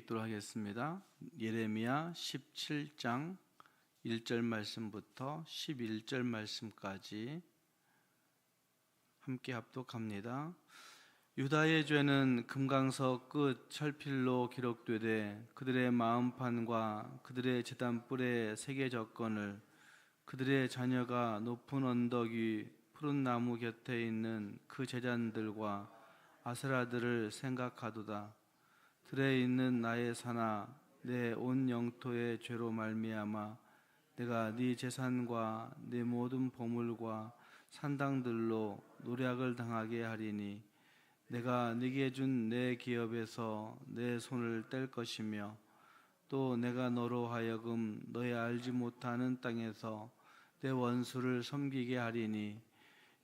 읽도록 하겠습니다. 예레미야 17장 1절 말씀부터 11절 말씀까지 함께 합독합니다. 유다의 죄는 금강석 끝 철필로 기록되되 그들의 마음판과 그들의 제단불에 새겨졌거늘 그들의 자녀가 높은 언덕 위 푸른 나무 곁에 있는 그 제단들과 아세라들을 생각하도다. 들에 있는 나의 산아, 내 온 영토의 죄로 말미암아 내가 네 재산과 네 모든 보물과 산당들로 노략을 당하게 하리니 내가 네게 준 내 기업에서 내 손을 뗄 것이며 또 내가 너로 하여금 너의 알지 못하는 땅에서 내 원수를 섬기게 하리니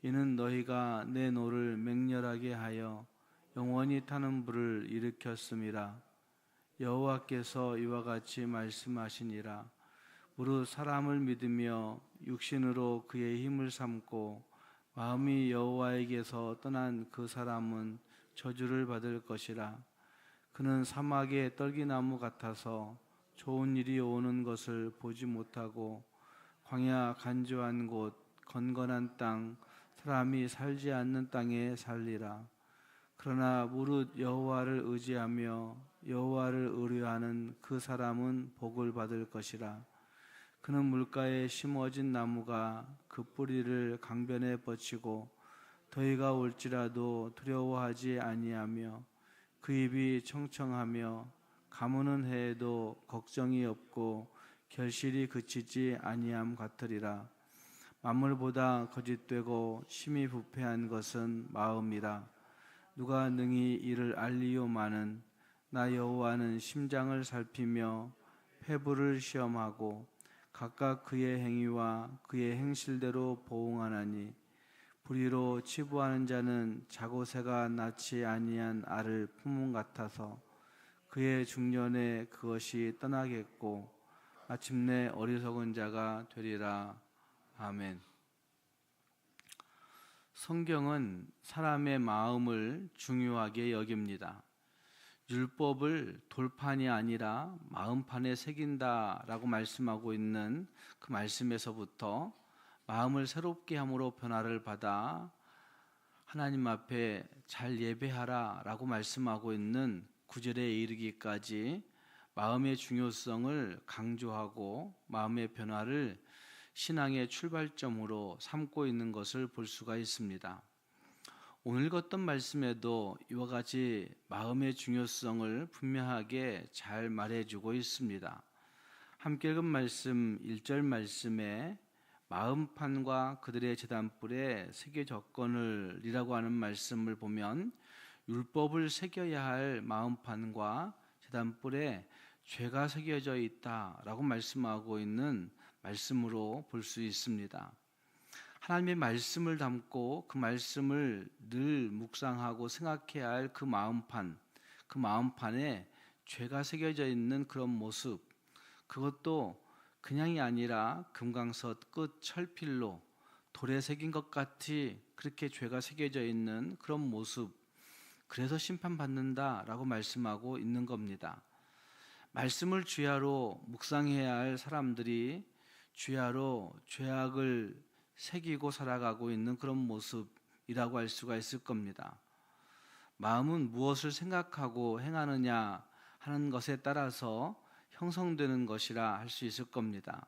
이는 너희가 내 노를 맹렬하게 하여 영원히 타는 불을 일으켰음이라. 여호와께서 이와 같이 말씀하시니라. 무릇 사람을 믿으며 육신으로 그의 힘을 삼고 마음이 여호와에게서 떠난 그 사람은 저주를 받을 것이라. 그는 사막의 떨기나무 같아서 좋은 일이 오는 것을 보지 못하고 광야 간조한 곳 건건한 땅 사람이 살지 않는 땅에 살리라. 그러나 무릇 여호와를 의지하며 여호와를 의뢰하는 그 사람은 복을 받을 것이라. 그는 물가에 심어진 나무가 그 뿌리를 강변에 뻗치고 더위가 올지라도 두려워하지 아니하며 그 입이 청청하며 가무는 해에도 걱정이 없고 결실이 그치지 아니함 같으리라. 만물보다 거짓되고 심히 부패한 것은 마음이라. 누가 능히 이를 알리요마는 나 여호와는 심장을 살피며 폐부를 시험하고 각각 그의 행위와 그의 행실대로 보응하나니 불의로 치부하는 자는 자고새가 낳지 아니한 알을 품은 같아서 그의 중년에 그것이 떠나겠고 마침내 어리석은 자가 되리라. 아멘. 성경은 사람의 마음을 중요하게 여깁니다. 율법을 돌판이 아니라 마음판에 새긴다라고 말씀하고 있는 그 말씀에서부터 마음을 새롭게 함으로 변화를 받아 하나님 앞에 잘 예배하라라고 말씀하고 있는 구절에 이르기까지 마음의 중요성을 강조하고 마음의 변화를 신앙의 출발점으로 삼고 있는 것을 볼 수가 있습니다. 오늘 읽었던 말씀에도 이와 같이 마음의 중요성을 분명하게 잘 말해주고 있습니다. 함께 읽은 말씀 1절 말씀에 마음판과 그들의 제단불에 새겨졌거늘 이라고 하는 말씀을 보면 율법을 새겨야 할 마음판과 제단불에 죄가 새겨져 있다라고 말씀하고 있는 말씀으로 볼 수 있습니다. 하나님의 말씀을 담고 그 말씀을 늘 묵상하고 생각해야 할 그 마음판, 그 마음판에 죄가 새겨져 있는 그런 모습, 그것도 그냥이 아니라 금강석 끝 철필로 돌에 새긴 것 같이 그렇게 죄가 새겨져 있는 그런 모습, 그래서 심판받는다라고 말씀하고 있는 겁니다. 말씀을 주야로 묵상해야 할 사람들이 주야로 죄악을 새기고 살아가고 있는 그런 모습이라고 할 수가 있을 겁니다. 마음은 무엇을 생각하고 행하느냐 하는 것에 따라서 형성되는 것이라 할 수 있을 겁니다.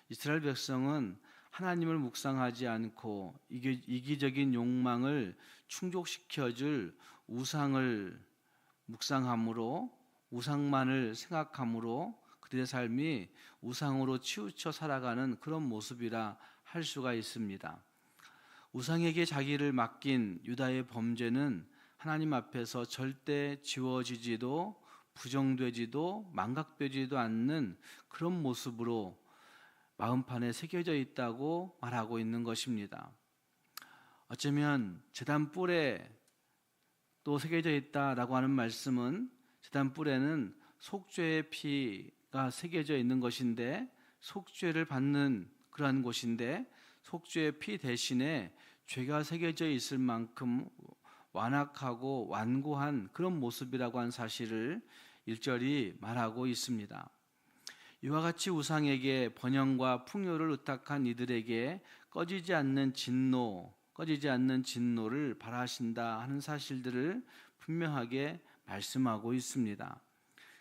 이스라엘 백성은 하나님을 묵상하지 않고 이기적인 욕망을 충족시켜줄 우상을 묵상함으로 우상만을 생각함으로 그들의 삶이 우상으로 치우쳐 살아가는 그런 모습이라 할 수가 있습니다. 우상에게 자기를 맡긴 유다의 범죄는 하나님 앞에서 절대 지워지지도 부정되지도 망각되지도 않는 그런 모습으로 마음판에 새겨져 있다고 말하고 있는 것입니다. 어쩌면 제단불에 또 새겨져 있다라고 하는 말씀은 제단불에는 속죄의 피가 새겨져 있는 것인데 속죄를 받는 그러한 곳인데 속죄의 피 대신에 죄가 새겨져 있을 만큼 완악하고 완고한 그런 모습이라고 한 사실을 1절이 말하고 있습니다. 이와 같이 우상에게 번영과 풍요를 의탁한 이들에게 꺼지지 않는 진노를 바라신다 하는 사실들을 분명하게 말씀하고 있습니다.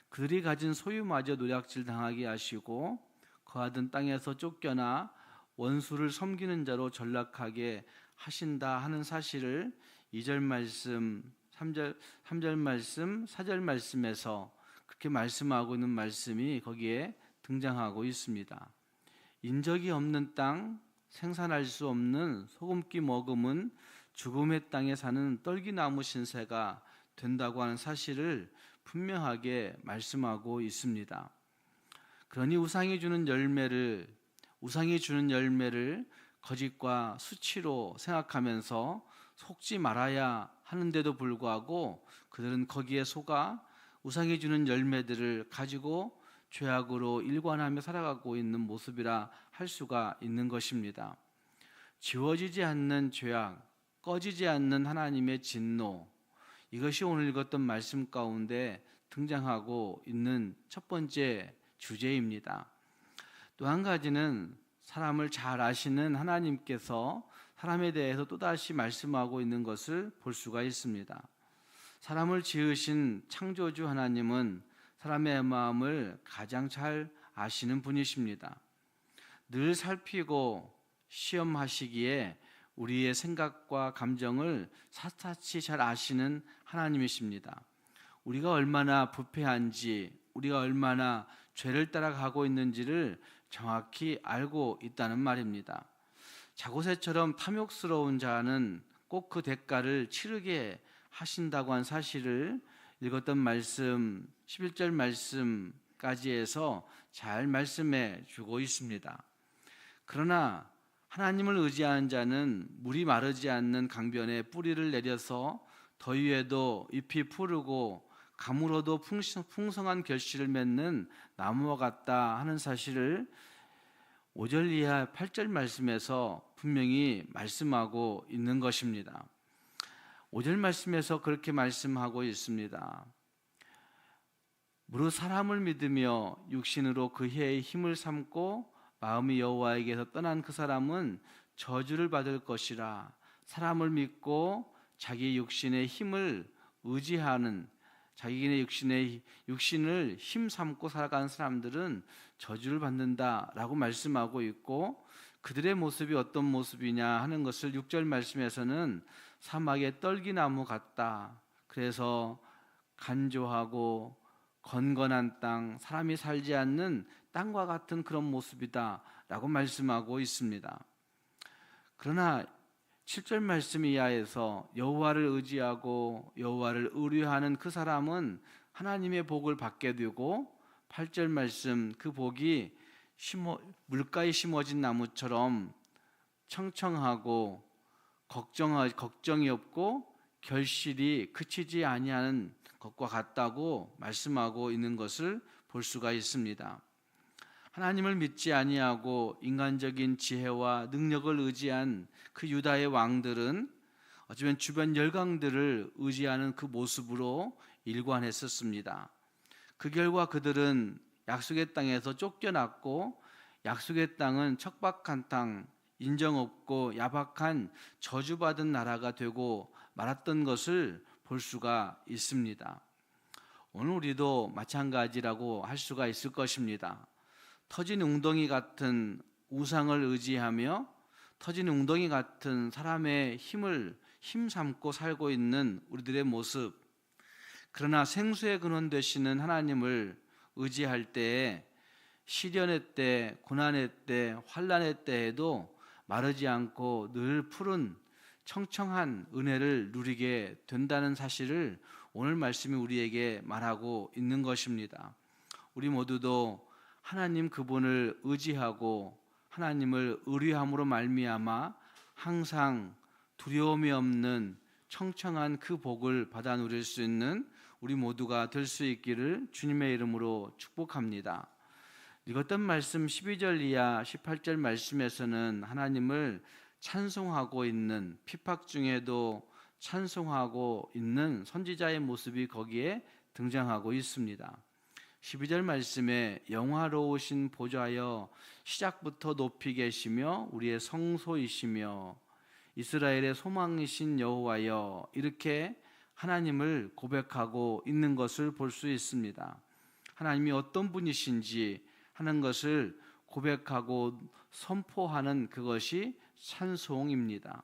그들이 가진 소유마저 노략질 당하게 하시고 거하던 땅에서 쫓겨나 원수를 섬기는 자로 전락하게 하신다 하는 사실을 2절 말씀, 3절 말씀, 4절 말씀에서 그렇게 말씀하고 있는 말씀이 거기에 등장하고 있습니다. 인적이 없는 땅, 생산할 수 없는 소금기 머금은 죽음의 땅에 사는 떨기나무 신세가 된다고 하는 사실을 분명하게 말씀하고 있습니다. 그러니 우상이 주는 열매를 거짓과 수치로 생각하면서 속지 말아야 하는데도 불구하고 그들은 거기에 속아 우상이 주는 열매들을 가지고 죄악으로 일관하며 살아가고 있는 모습이라 할 수가 있는 것입니다. 지워지지 않는 죄악, 꺼지지 않는 하나님의 진노, 이것이 오늘 읽었던 말씀 가운데 등장하고 있는 첫 번째 주제입니다. 또 한 가지는 사람을 잘 아시는 하나님께서 사람에 대해서 또다시 말씀하고 있는 것을 볼 수가 있습니다. 사람을 지으신 창조주 하나님은 사람의 마음을 가장 잘 아시는 분이십니다. 늘 살피고 시험하시기에 우리의 생각과 감정을 샅샅이 잘 아시는 하나님이십니다. 우리가 얼마나 부패한지, 우리가 얼마나 죄를 따라가고 있는지를 정확히 알고 있다는 말입니다. 자고새처럼 탐욕스러운 자는 꼭 그 대가를 치르게 하신다고 한 사실을 읽었던 말씀 11절 말씀까지 해서 잘 말씀해 주고 있습니다. 그러나 하나님을 의지하는 자는 물이 마르지 않는 강변에 뿌리를 내려서 더위에도 잎이 푸르고 가물어도 풍성한 결실을 맺는 나무와 같다 하는 사실을 5절 이하 8절 말씀에서 분명히 말씀하고 있는 것입니다. 5절 말씀에서 그렇게 말씀하고 있습니다. 무릇 사람을 믿으며 육신으로 그 해의 힘을 삼고 마음이 여호와에게서 떠난 그 사람은 저주를 받을 것이라. 사람을 믿고 자기 육신의 힘을 의지하는, 자기네 육신을 힘 삼고 살아가는 사람들은 저주를 받는다라고 말씀하고 있고, 그들의 모습이 어떤 모습이냐 하는 것을 6절 말씀에서는 사막의 떨기나무 같다. 그래서 간조하고 건건한 땅, 사람이 살지 않는 땅과 같은 그런 모습이다 라고 말씀하고 있습니다. 그러나 7절 말씀 이하에서 여호와를 의지하고 여호와를 의뢰하는 그 사람은 하나님의 복을 받게 되고, 8절 말씀 그 복이 물가에 심어진 나무처럼 청청하고 걱정이 없고 결실이 그치지 아니하는 것과 같다고 말씀하고 있는 것을 볼 수가 있습니다. 하나님을 믿지 아니하고 인간적인 지혜와 능력을 의지한 그 유다의 왕들은 어쩌면 주변 열강들을 의지하는 그 모습으로 일관했었습니다. 그 결과 그들은 약속의 땅에서 쫓겨났고, 약속의 땅은 척박한 땅, 인정 없고 야박한 저주받은 나라가 되고 말았던 것을 볼 수가 있습니다. 오늘 우리도 마찬가지라고 할 수가 있을 것입니다. 터진 웅덩이 같은 우상을 의지하며 터진 웅덩이 같은 사람의 힘 삼고 살고 있는 우리들의 모습, 그러나 생수의 근원 되시는 하나님을 의지할 때에 시련의 때, 고난의 때, 환난의 때에도 마르지 않고 늘 푸른 청청한 은혜를 누리게 된다는 사실을 오늘 말씀이 우리에게 말하고 있는 것입니다. 우리 모두도 하나님 그분을 의지하고 하나님을 의뢰함으로 말미암아 항상 두려움이 없는 청청한 그 복을 받아 누릴 수 있는 우리 모두가 될 수 있기를 주님의 이름으로 축복합니다. 읽었던 말씀 12절 이하 18절 말씀에서는 하나님을 찬송하고 있는, 핍박 중에도 찬송하고 있는 선지자의 모습이 거기에 등장하고 있습니다. 12절 말씀에 영화로우신 보좌여 시작부터 높이 계시며 우리의 성소이시며 이스라엘의 소망이신 여호와여, 이렇게 하나님을 고백하고 있는 것을 볼 수 있습니다. 하나님이 어떤 분이신지 하는 것을 고백하고 선포하는 그것이 찬송입니다.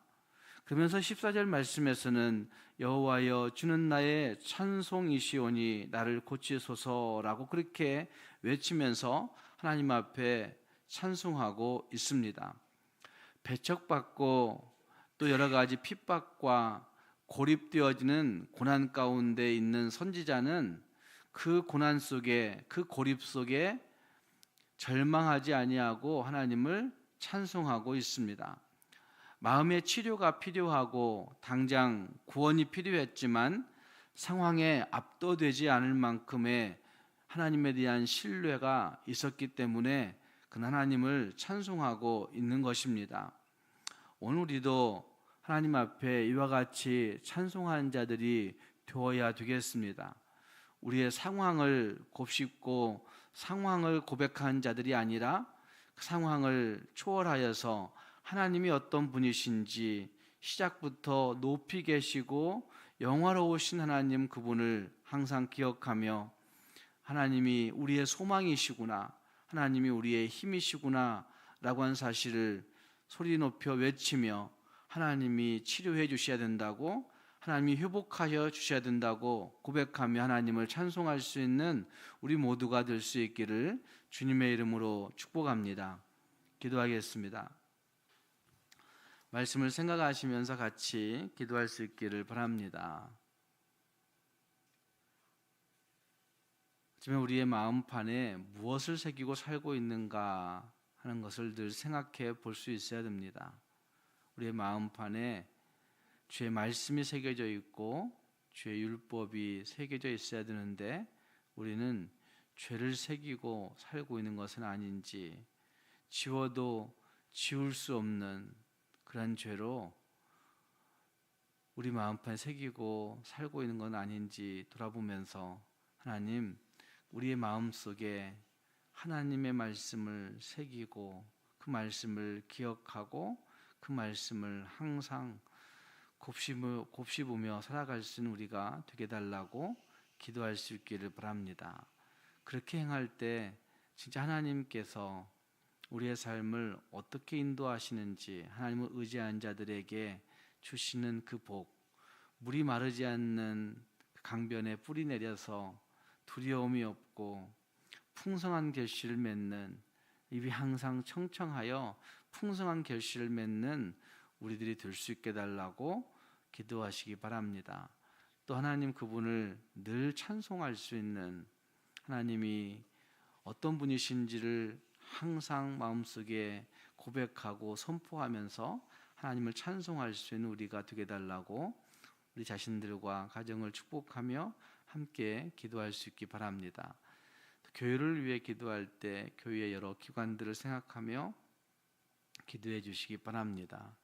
그러면서 14절 말씀에서는 여호와여 주는 나의 찬송이시오니 나를 고치소서라고 그렇게 외치면서 하나님 앞에 찬송하고 있습니다. 배척받고 또 여러 가지 핍박과 고립되어지는 고난 가운데 있는 선지자는 그 고난 속에, 그 고립 속에 절망하지 아니하고 하나님을 찬송하고 있습니다. 마음의 치료가 필요하고 당장 구원이 필요했지만 상황에 압도되지 않을 만큼의 하나님에 대한 신뢰가 있었기 때문에 그 하나님을 찬송하고 있는 것입니다. 오늘 우리도 하나님 앞에 이와 같이 찬송하는 자들이 되어야 되겠습니다. 우리의 상황을 곱씹고 상황을 고백하는 자들이 아니라 그 상황을 초월하여서 하나님이 어떤 분이신지 시작부터 높이 계시고 영화로우신 하나님, 그분을 항상 기억하며 하나님이 우리의 소망이시구나, 하나님이 우리의 힘이시구나 라고 하는 사실을 소리 높여 외치며 하나님이 치료해 주셔야 된다고, 하나님이 회복하여 주셔야 된다고 고백하며 하나님을 찬송할 수 있는 우리 모두가 될 수 있기를 주님의 이름으로 축복합니다. 기도하겠습니다. 말씀을 생각하시면서 같이 기도할 수 있기를 바랍니다. 지금 우리의 마음판에 무엇을 새기고 살고 있는가 하는 것을 늘 생각해 볼 수 있어야 됩니다. 우리의 마음판에 주의 말씀이 새겨져 있고 주의 율법이 새겨져 있어야 되는데 우리는 죄를 새기고 살고 있는 것은 아닌지, 지워도 지울 수 없는 그런 죄로 우리 마음판에 새기고 살고 있는 건 아닌지 돌아보면서 하나님, 우리의 마음속에 하나님의 말씀을 새기고 그 말씀을 기억하고 그 말씀을 항상 곱씹으며 살아갈 수 있는 우리가 되게 달라고 기도할 수 있기를 바랍니다. 그렇게 행할 때 진짜 하나님께서 우리의 삶을 어떻게 인도하시는지, 하나님을 의지한 자들에게 주시는 그 복, 물이 마르지 않는 강변에 뿌리 내려서 두려움이 없고 풍성한 결실을 맺는, 입이 항상 청청하여 풍성한 결실을 맺는 우리들이 될 수 있게 달라고 기도하시기 바랍니다. 또 하나님, 그분을 늘 찬송할 수 있는, 하나님이 어떤 분이신지를 항상 마음속에 고백하고 선포하면서 하나님을 찬송할 수 있는 우리가 되게 달라고 우리 자신들과 가정을 축복하며 함께 기도할 수 있기 바랍니다. 교회를 위해 기도할 때 교회의 여러 기관들을 생각하며 기도해 주시기 바랍니다.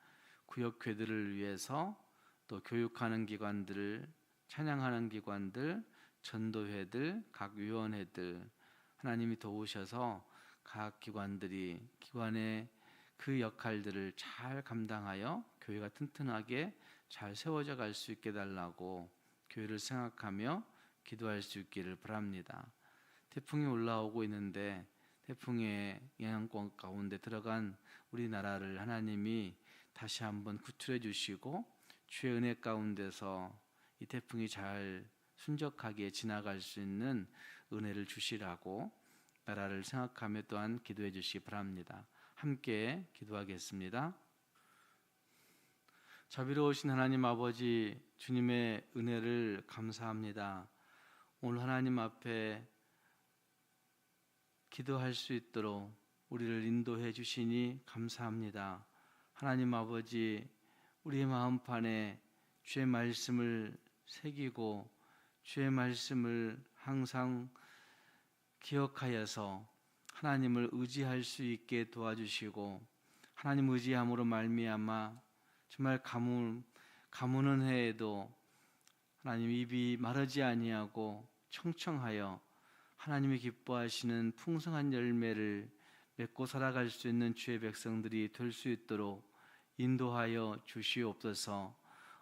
구역회들을 위해서, 또 교육하는 기관들, 찬양하는 기관들, 전도회들, 각 위원회들, 하나님이 도우셔서 각 기관의 그 역할들을 잘 감당하여 교회가 튼튼하게 잘 세워져 갈 수 있게 달라고 교회를 생각하며 기도할 수 있기를 바랍니다. 태풍이 올라오고 있는데 태풍의 영향권 가운데 들어간 우리나라를 하나님이 다시 한번 구출해 주시고 주의 은혜 가운데서 이 태풍이 잘 순적하게 지나갈 수 있는 은혜를 주시라고 나라를 생각하며 또한 기도해 주시기 바랍니다. 함께 기도하겠습니다. 자비로우신 하나님 아버지, 주님의 은혜를 감사합니다. 오늘 하나님 앞에 기도할 수 있도록 우리를 인도해 주시니 감사합니다. 하나님 아버지, 우리의 마음판에 주의 말씀을 새기고 주의 말씀을 항상 기억하여서 하나님을 의지할 수 있게 도와주시고, 하나님 의지함으로 말미암아 정말 가무는 해에도 하나님 입이 마르지 아니하고 청청하여 하나님이 기뻐하시는 풍성한 열매를 맺고 살아갈 수 있는 주의 백성들이 될 수 있도록 인도하여 주시옵소서.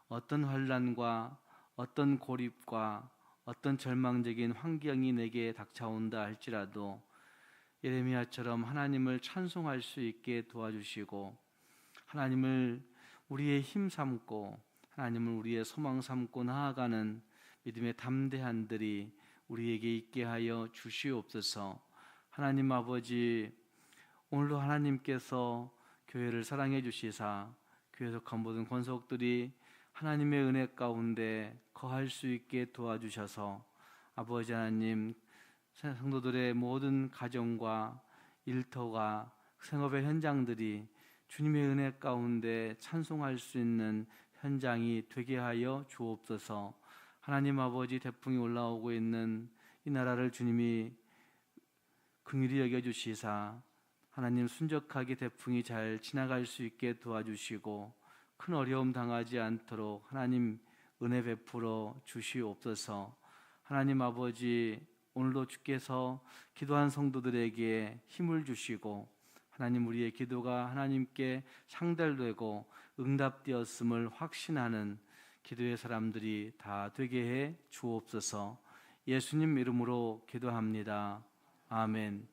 어떤 환난과 어떤 고립과 어떤 절망적인 환경이 내게 닥쳐온다 할지라도 예레미야처럼 하나님을 찬송할 수 있게 도와주시고 하나님을 우리의 힘 삼고 하나님을 우리의 소망 삼고 나아가는 믿음의 담대한들이 우리에게 있게 하여 주시옵소서. 하나님 아버지, 오늘도 하나님께서 교회를 사랑해 주시사 교회 속한 모든 권속들이 하나님의 은혜 가운데 거할 수 있게 도와주셔서 아버지 하나님, 성도들의 모든 가정과 일터가 생업의 현장들이 주님의 은혜 가운데 찬송할 수 있는 현장이 되게 하여 주옵소서. 하나님 아버지, 태풍이 올라오고 있는 이 나라를 주님이 긍휼히 여겨주시사 하나님 순적하게 태풍이 잘 지나갈 수 있게 도와주시고 큰 어려움 당하지 않도록 하나님 은혜 베풀어 주시옵소서. 하나님 아버지, 오늘도 주께서 기도한 성도들에게 힘을 주시고 하나님 우리의 기도가 하나님께 상달되고 응답되었음을 확신하는 기도의 사람들이 다 되게 해 주옵소서. 예수님 이름으로 기도합니다. 아멘.